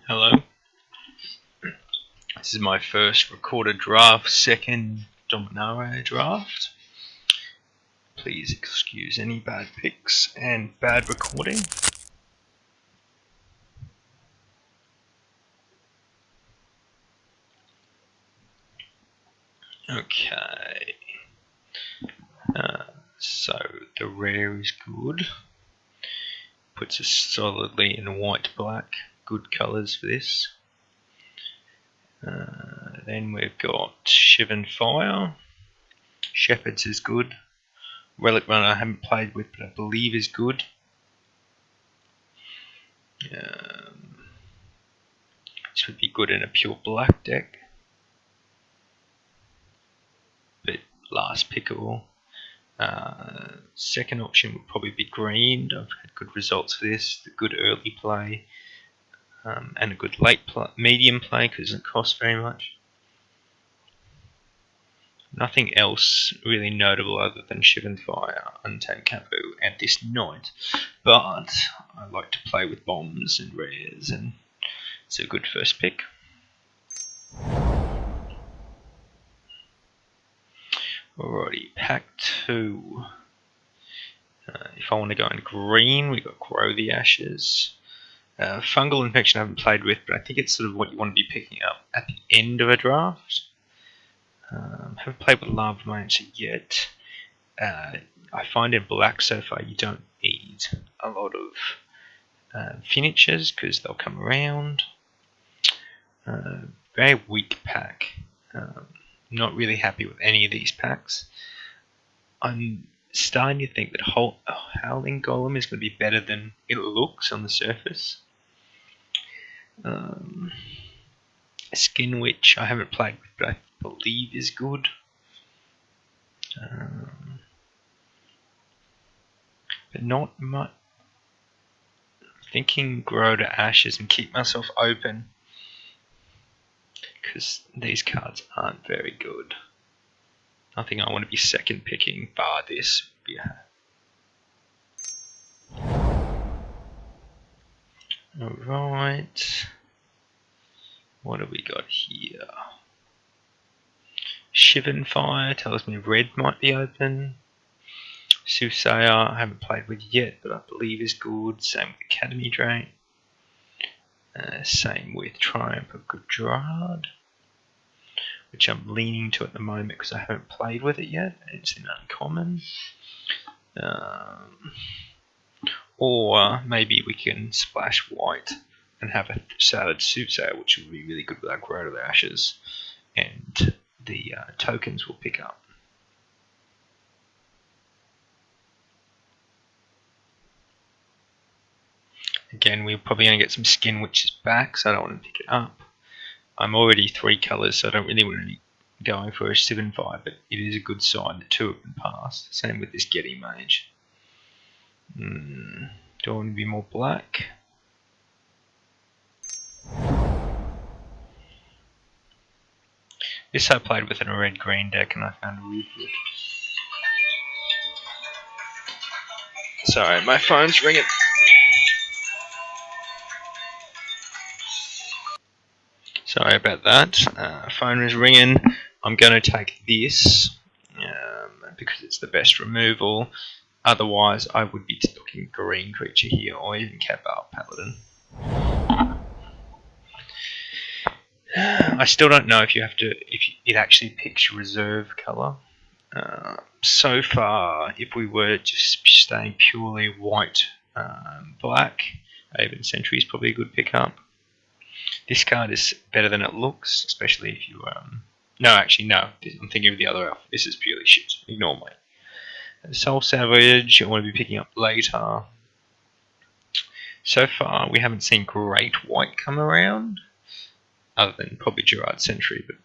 Hello, this is my first recorded draft, second Dominaria draft. Please excuse any bad picks and bad recording. Okay, so the rare is good, puts us solidly in white black, good colours for this. Then we've got Shivan Fire, Shepherds is good, Relic Runner I haven't played with but I believe is good. This would be good in a pure black deck, but last pick of all. Second option would probably be green. I've had good results for this, the good early play, and a good late medium play because it doesn't cost very much. Nothing else really notable other than Shivan Fire, Untamed Capu, and this Knight, but I like to play with bombs and rares, and it's a good first pick. Alrighty, pack 2. If I want to go in green, we've got Grow the Ashes. Fungal Infection I haven't played with, but I think it's sort of what you want to be picking up at the end of a draft. Haven't played with Lavamancer yet. I find in black so far you don't need a lot of finishers because they'll come around. Very weak pack. Not really happy with any of these packs. I'm starting to think that Howling Golem is going to be better than it looks on the surface. Skin Witch I haven't played with, but I believe is good. But not much. Thinking Grow to Ashes and keep myself open because these cards aren't very good. Nothing I want to be second picking bar this. Yeah. Alright. What have we got here? Shivan Fire tells me red might be open. Soothsayer I haven't played with yet, but I believe is good. Same with Academy Drain. Same with Triumph of Gudrad, which I'm leaning to at the moment because I haven't played with it yet. It's an uncommon. Or maybe we can splash white and have a Salad Soothsayer, which would be really good with our Grow to the Ashes, and the tokens will pick up. Again, we're probably going to get some Skin Witches back, so I don't want to pick it up. I'm already 3 colours, so I don't really want to be going for a 7-5, but it is a good sign that 2 have been passed. Same with this Getty Mage. Do I want to be more black? This I played with in a red-green deck and I found really good. Sorry, my phone's ringing. Sorry about that. Phone was ringing. I'm going to take this because it's the best removal. Otherwise, I would be looking green creature here, or even Cabal Paladin. I still don't know if it actually picks your reserve color. So far, if we were just staying purely white, black, Aven Sentry is probably a good pickup. This card is better than it looks, especially if you no, actually no. I'm thinking of the other elf. This is purely shit. Ignore me. Soul Savage, I want to be picking up later. So far, we haven't seen great white come around, other than probably Gerard Sentry, but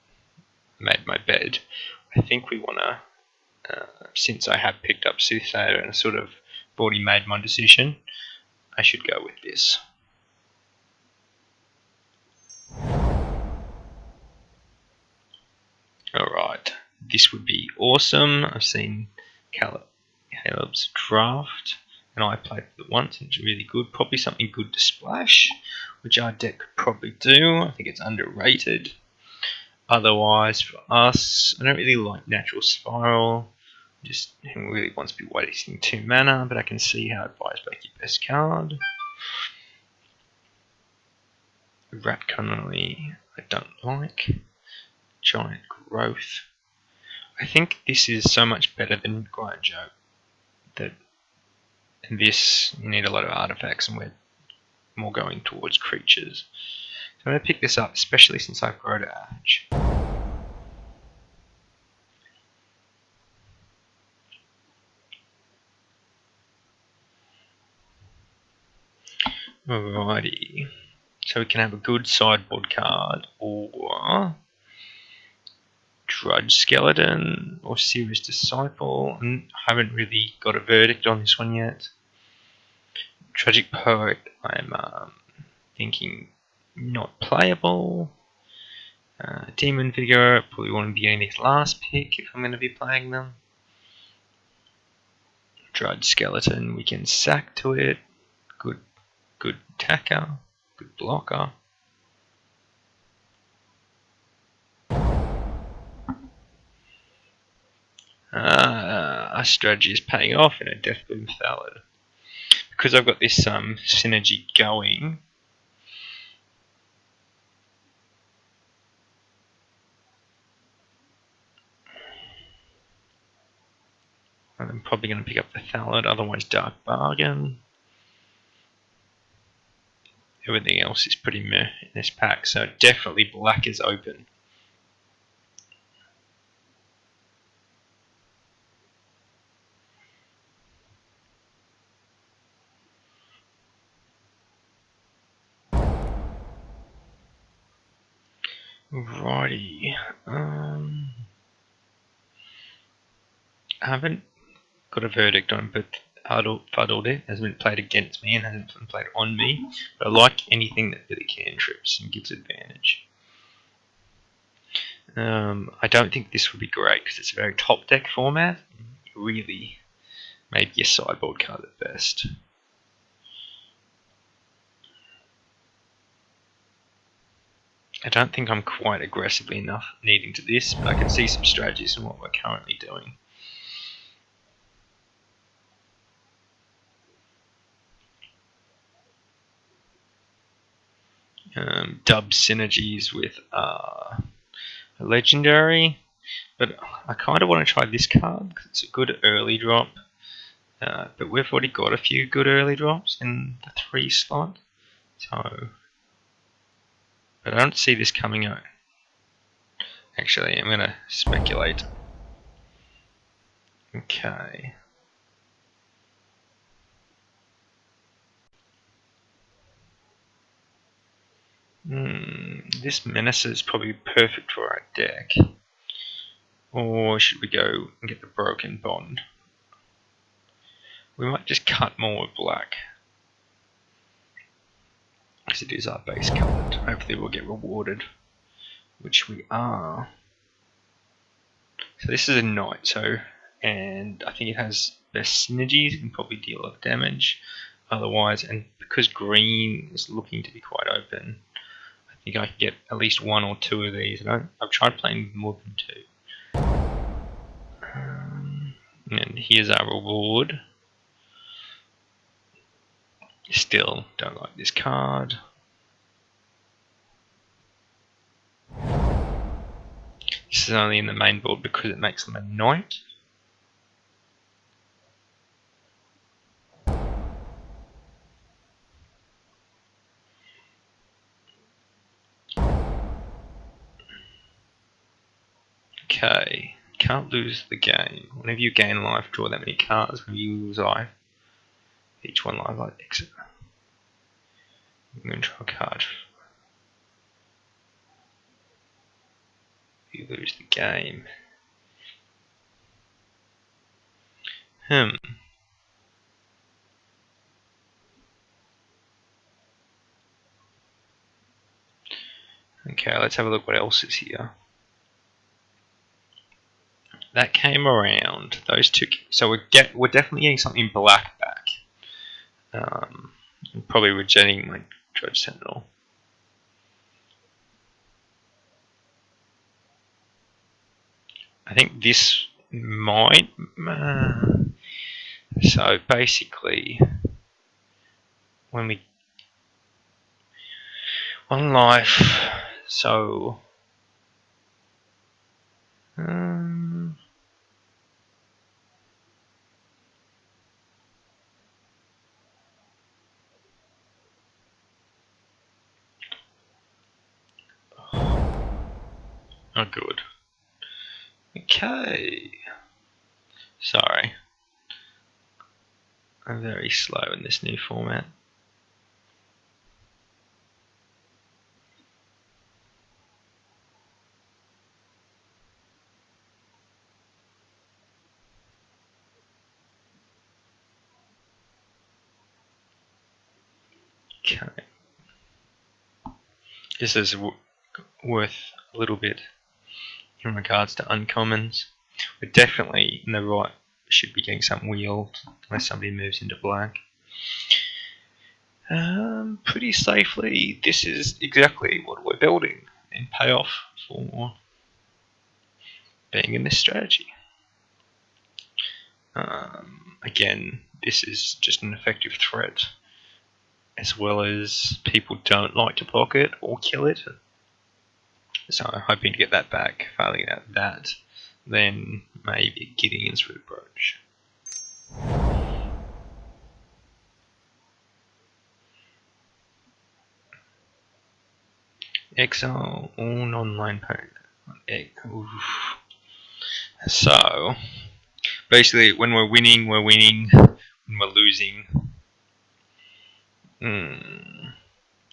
I made my bed. I think we want to, since I have picked up Soothsayer and sort of already made my decision, I should go with this. Alright, this would be awesome. I've seen Caleb's draft, and I played with it once, and it's really good. Probably something good to splash, which our deck could probably do. I think it's underrated. Otherwise, for us, I don't really like Natural Spiral. Just who really wants to be wasting 2 mana, but I can see how it buys back your best card. Rat Connolly, I don't like. Giant Growth. I think this is so much better than Grindjo. That in this, you need a lot of artifacts, and we're more going towards creatures. So I'm going to pick this up, especially since I've got Arch. Alrighty. So we can have a good sideboard card, or Drudge Skeleton, or Serious Disciple. I haven't really got a verdict on this one yet. Tragic Poet, I'm thinking not playable. Demon Vigor, probably want to be getting this last pick if I'm going to be playing them. Drudge Skeleton, we can sack to it. Good attacker, good blocker. Our strategy is paying off in a Deathbloom Thallid. Because I've got this synergy going, I'm probably going to pick up the Thallid, otherwise Dark Bargain. Everything else is pretty meh in this pack, so definitely black is open. Righty. I haven't got a verdict on, but Fuddled it hasn't been played against me and hasn't been played on me. But I like anything that really cantrips and gives advantage. I don't think this would be great because it's a very top deck format. Really, maybe a sideboard card at best. I don't think I'm quite aggressively enough needing to this, but I can see some strategies in what we're currently doing. Dub synergies with a legendary, but I kind of want to try this card because it's a good early drop. But we've already got a few good early drops in the 3 slot, so. But I don't see this coming out. Actually, I'm gonna speculate. Okay. This Menace is probably perfect for our deck. Or should we go and get the Broken Bond? We might just cut more with black. Because it is our base card. Hopefully we'll get rewarded. Which we are. So this is a Knight, and I think it has best synergies, it can probably deal a lot of damage. Otherwise, and because green is looking to be quite open, I think I can get at least 1 or 2 of these. And I've tried playing more than 2. And here's our reward. Still don't like this card. This is only in the main board because it makes them a Knight. Okay, can't lose the game. Whenever you gain life, draw that many cards. When you lose life, each one life like exit. I'm going to draw a card. You lose the game. Okay, let's have a look what else is here. That came around. Those 2. So we're definitely getting something black back. I'm probably rejecting my Drudge Sentinel. I think this might... so basically, when we... One life, so... oh, good. Okay. Sorry. I'm very slow in this new format. Okay. This is worth a little bit in regards to uncommons. We're definitely in the right, should be getting some wheeled unless somebody moves into black. Pretty safely, this is exactly what we're building in payoff for being in this strategy. Again, this is just an effective threat, as well as people don't like to block it or kill it. So I'm hoping to get that back. Failing that, then maybe Gideon's reproach. Exile all non-line opponent. So basically, when we're winning, we're winning. When we're losing,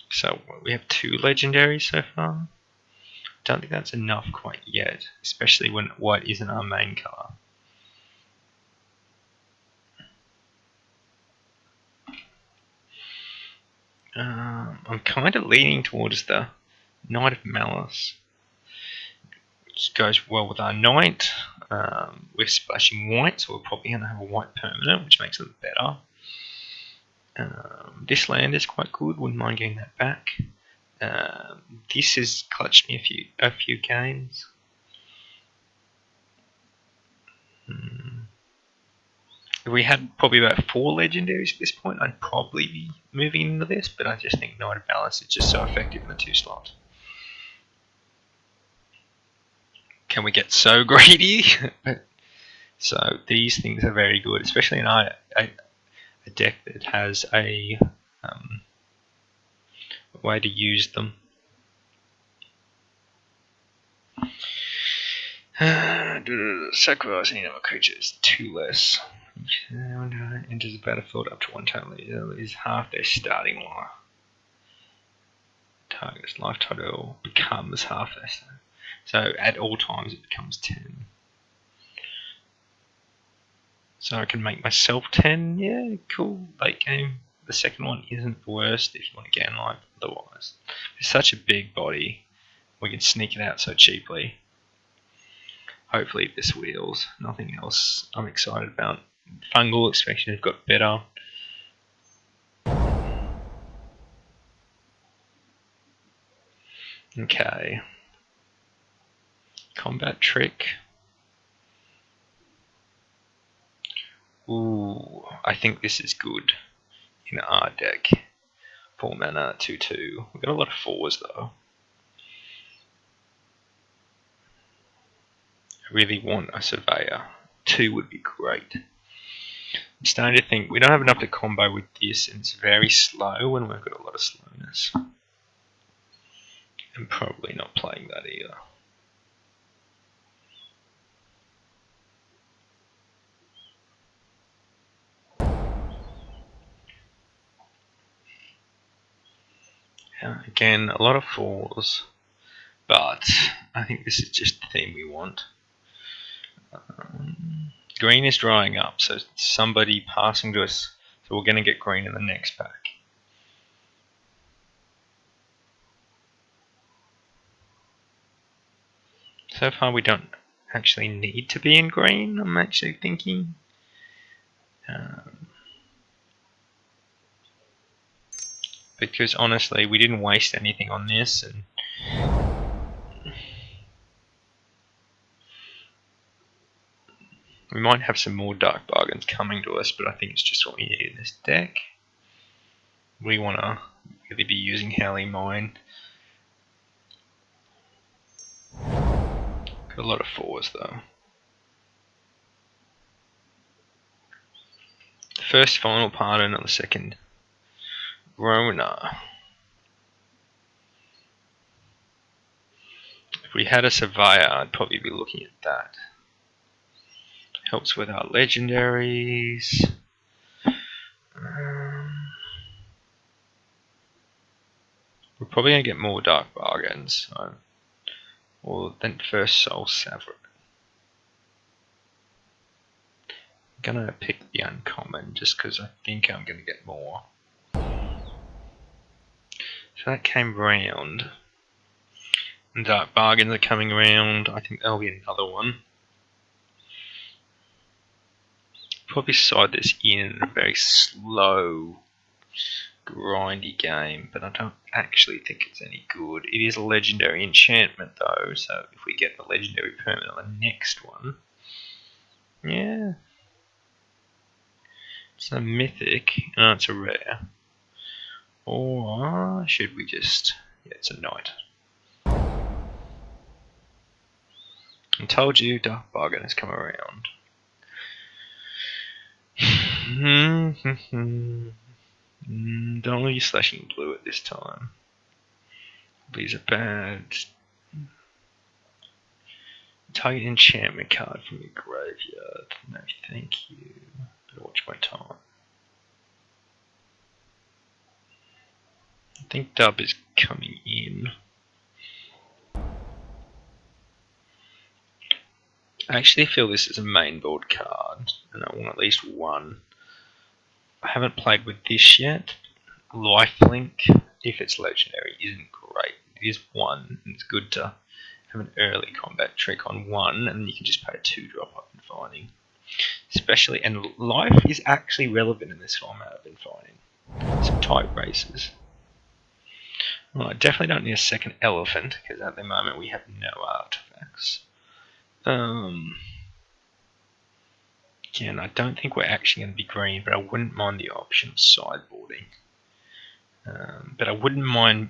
so we have 2 legendaries so far. Don't think that's enough quite yet, especially when white isn't our main colour. I'm kind of leaning towards the Knight of Malice, which goes well with our Knight. We're splashing white, so we're probably going to have a white permanent, which makes it better. This land is quite good, wouldn't mind getting that back. This has clutched me a few games. If we had probably about 4 legendaries at this point, I'd probably be moving into this, but I just think Knight of Balance is just so effective in the 2 slot. Can we get so greedy? So these things are very good, especially in a deck that has a way to use them. Sacrificing another creature is 2 less. Enters the battlefield up to 1 total is half their starting life. Target's life total becomes half their starting. So at all times it becomes 10. So I can make myself 10. Yeah, cool. Late game. The second one isn't the worst if you want to gain life otherwise. It's such a big body. We can sneak it out so cheaply. Hopefully this wheels. Nothing else I'm excited about. Fungal Extraction have got better. Okay. Combat Trick. Ooh, I think this is good in our deck. 4 mana, 2/2. We've got a lot of 4s though. I really want a Surveyor. 2 would be great. I'm starting to think we don't have enough to combo with this, and it's very slow when we've got a lot of slowness. I'm probably not playing that either. Again, a lot of 4s, but I think this is just the theme we want. Green is drying up, so somebody passing to us, so we're going to get green in the next pack. So far we don't actually need to be in green, I'm actually thinking. Because honestly, we didn't waste anything on this, and We might have some more Dark Bargains coming to us, but I think it's just what we need in this deck. We want to really be using Howling Mine. Got a lot of 4s though. The first final part and the second Rona. If we had a Surveyor, I'd probably be looking at that. Helps with our legendaries. We're probably going to get more Dark Bargains. So. Or then first Soul Savage. I'm going to pick the uncommon just because I think I'm going to get more. So that came round. And Dark Bargains are coming around. I think there'll be another one. Probably side this in a very slow, grindy game, but I don't actually think it's any good. It is a legendary enchantment though, so if we get the legendary permanent on the next one, yeah, it's a mythic, and it's a rare. Or should we just, yeah, it's a knight. I told you, Dark Bargain has come around. Don't leave slashing blue at this time. These are bad. Target enchantment card from your graveyard. No, thank you. Better watch my time. I think Dub is coming in. I actually feel this is a main board card, and I want at least one. I haven't played with this yet. Lifelink, if it's legendary, isn't great. It is one, and it's good to have an early combat trick on one, and you can just pay a 2-drop up in finding. Especially, and life is actually relevant in this format, I've been finding. Some tight races. Well, I definitely don't need a second elephant, because at the moment we have no artifacts. Again, I don't think we're actually going to be green, but I wouldn't mind the option of sideboarding. But I wouldn't mind,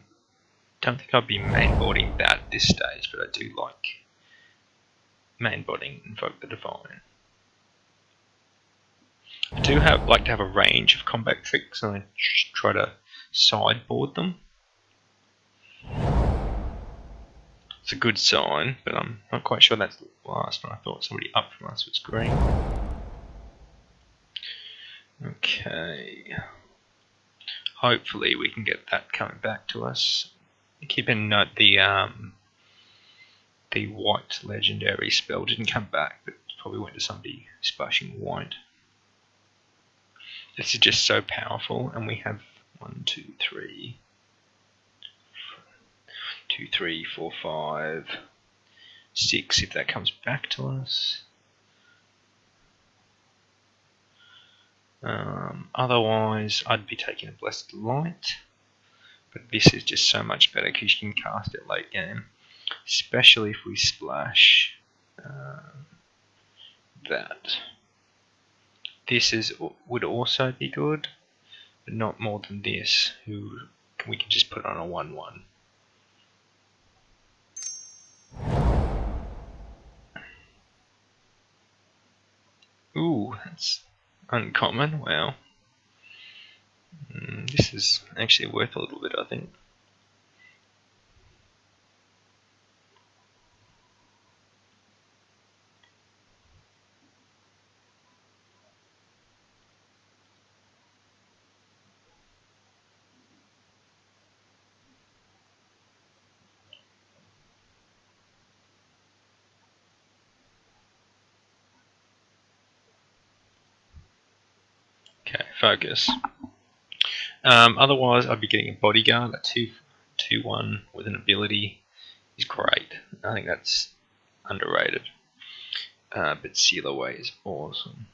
don't think I'd be mainboarding that at this stage, but I do like mainboarding Invoke the Divine. I do like to have a range of combat tricks, and I try to sideboard them. It's a good sign, but I'm not quite sure that's the last one. I thought somebody up from us was green. Okay. Hopefully we can get that coming back to us. Keep in note the white legendary spell didn't come back, but probably went to somebody splashing white. This is just so powerful, and we have 1, 2, 3, 2, 3, 4, 5, 6 if that comes back to us. Otherwise, I'd be taking a Blessed Light, but this is just so much better because you can cast it late game, especially if we splash that. This would also be good, but not more than this. We can just put on a 1/1. Ooh, that's uncommon. Wow. This is actually worth a little bit, I think. Okay, focus. Otherwise, I'd be getting a bodyguard. A 2/1 with an ability is great. I think that's underrated. But Seal Away is awesome.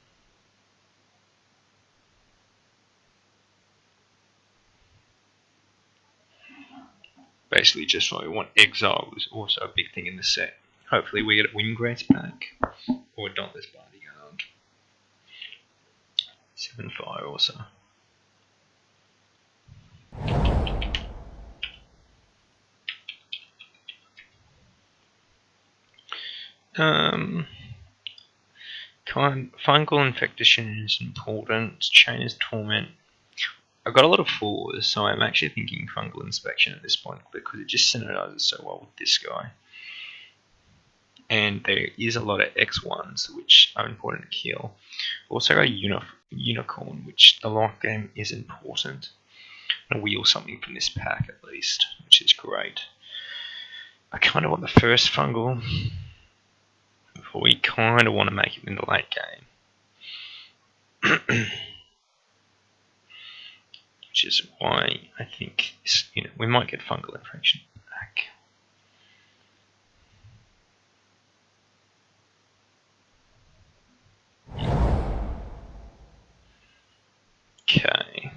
Basically, just what we want. Exile was also a big thing in the set. Hopefully, we get a Windgrants back or a Dauntless Bodyguard. 7 fire also. Fungal infection is important. Chainer's Torment. I've got a lot of 4s, so I'm actually thinking fungal inspection at this point because it just synergizes so well with this guy. And there is a lot of X1s which are important to kill. Also got a Unicorn, which the lock game is important. And wheel something from this pack at least, which is great. I kind of want the first fungal, but we kind of want to make it in the late game. Which is why I think we might get fungal infection back. Okay.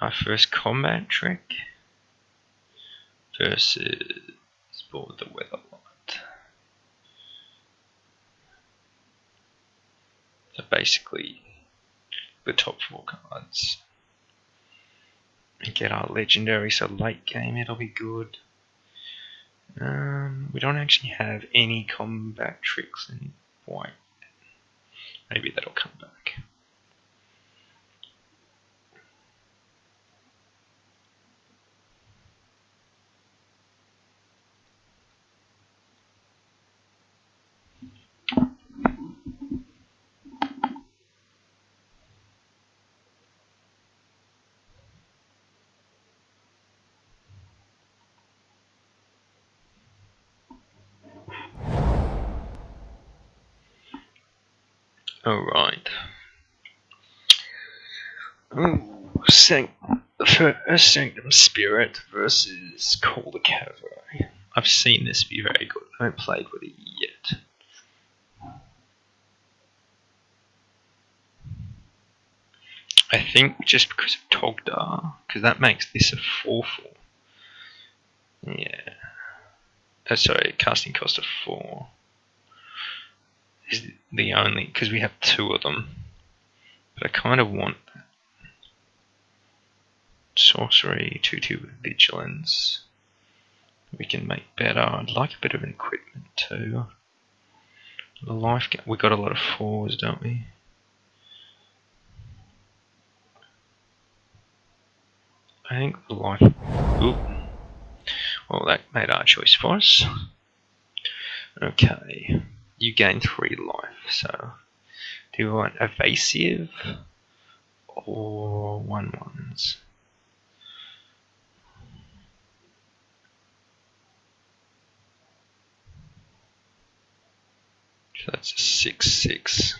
Our first combat trick versus Board the Weatherlight. So basically, the top 4 cards. And get our legendary, so late game it'll be good. We don't actually have any combat tricks in white. Maybe that'll come back. Alright. First Sanctum Spirit versus Call the Cavalry. I've seen this be very good. I haven't played with it yet. I think just because of Togdar, because that makes this a 4/4. Yeah. Sorry, casting cost of 4 is the only, because we have 2 of them. But I kind of want that. Sorcery, 2/2 with Vigilance. We can make better. I'd like a bit of an equipment too. The life game, we got a lot of 4s, don't we? I think the life. Oop. Well, that made our choice for us. Okay, you gain 3 life. So, do you want evasive or 1/1s? So that's a 6/6.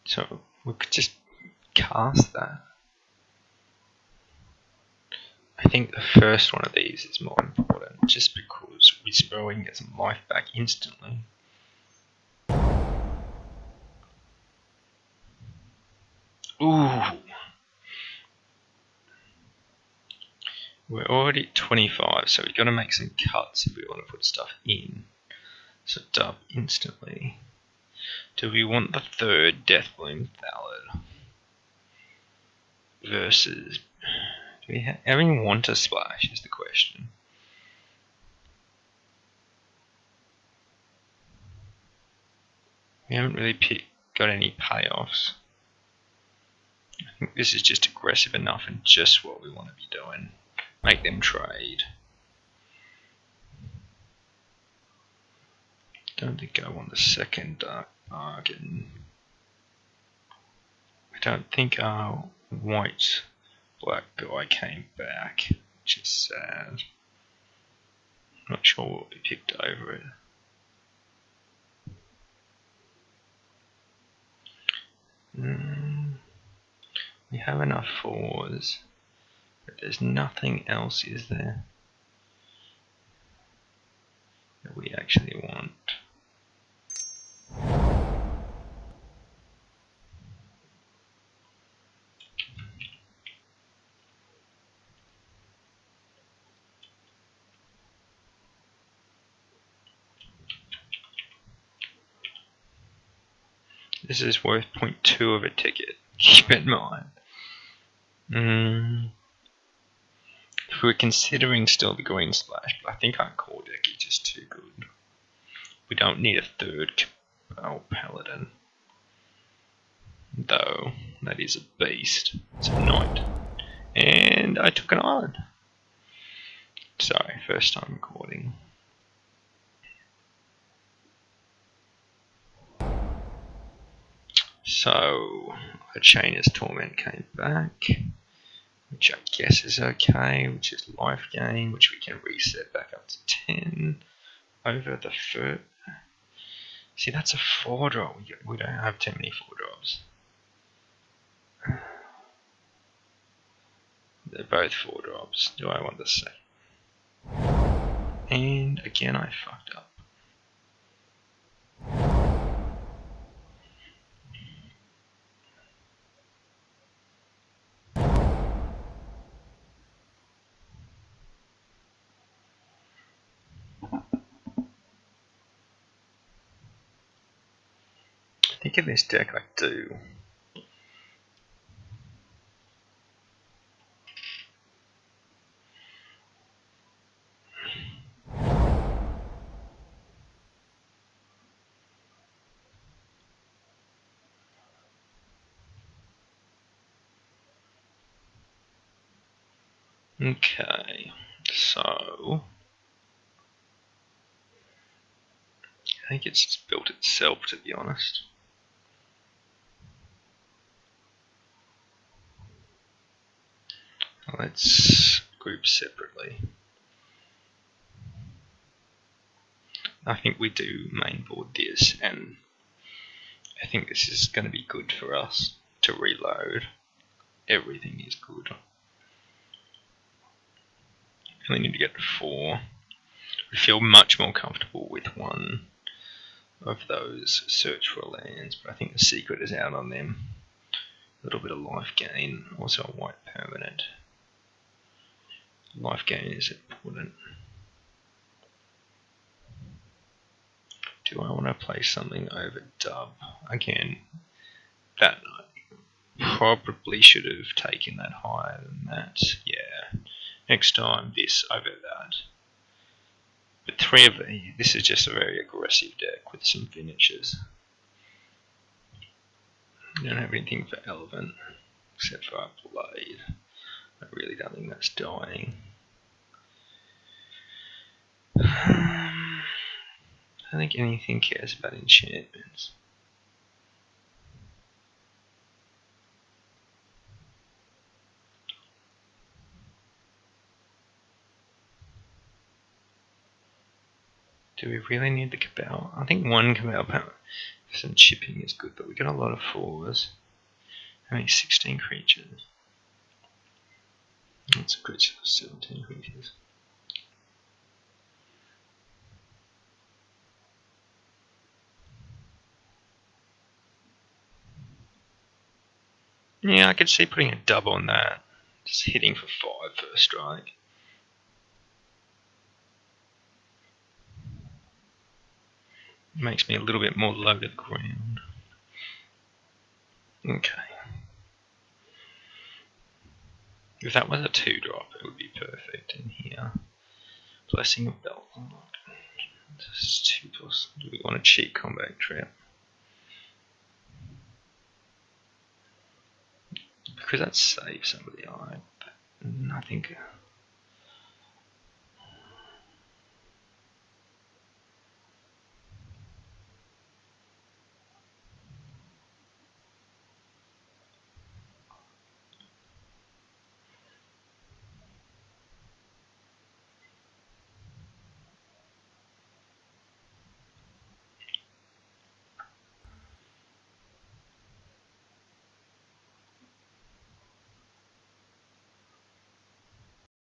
So we could just cast that. I think the first one of these is more important, just because Whisper we can get some life back instantly. Ooh! We're already at 25, so we've got to make some cuts if we want to put stuff in. So dub instantly. Do we want the 3rd Deathbloom Thallid? Versus... Do we even want a splash is the question. We haven't really got any payoffs. I think this is just aggressive enough and just what we want to be doing. Make them trade. Don't think I want the 2nd Dark Bargain. I don't think our white black guy came back, which is sad. Not sure what we picked over it. We have enough 4s, but there's nothing else, is there, that we actually want? This is worth 0.2 of a ticket. Keep in mind. If we're considering still the green splash, but I think our core deck is just too good. We don't need a third paladin. Though, that is a beast. It's a knight. And I took an island. Sorry, first time recording. So, a Chainer's Torment came back, which I guess is okay, which is life gain, which we can reset back up to 10 over the first. See, that's a 4-drop. We don't have too many 4-drops. They're both 4-drops. Do I want to say? And again, I fucked up. I think in this deck I do. Okay, so I think it's just built itself, to be honest. Let's group separately. I think we do mainboard this, and I think this is going to be good for us to reload. Everything is good. We only need to get to 4. We feel much more comfortable with one of those search for lands, but I think the secret is out on them. A little bit of life gain, also a white permanent. Life gain is important. Do I want to play something over dub? Again, that probably should have taken that higher than that. Yeah. Next time, this over that. But 3 of these, this is just a very aggressive deck with some finishes. I don't have anything for Elven, except for our Blade. I really don't think that's dying. I don't think anything cares about enchantments. Do we really need the Cabal? I think one Cabal power for some chipping is good, but we got a lot of 4s. Only 16 creatures. That's a creature for 17 creatures. Yeah, I could see putting a dub on that. Just hitting for 5 first strike. Makes me a little bit more low to the ground. Okay. If that was a 2-drop, it would be perfect in here. Blessing of Belt. Just 2+. Do we want a cheap combat trip? Because that saves somebody. I think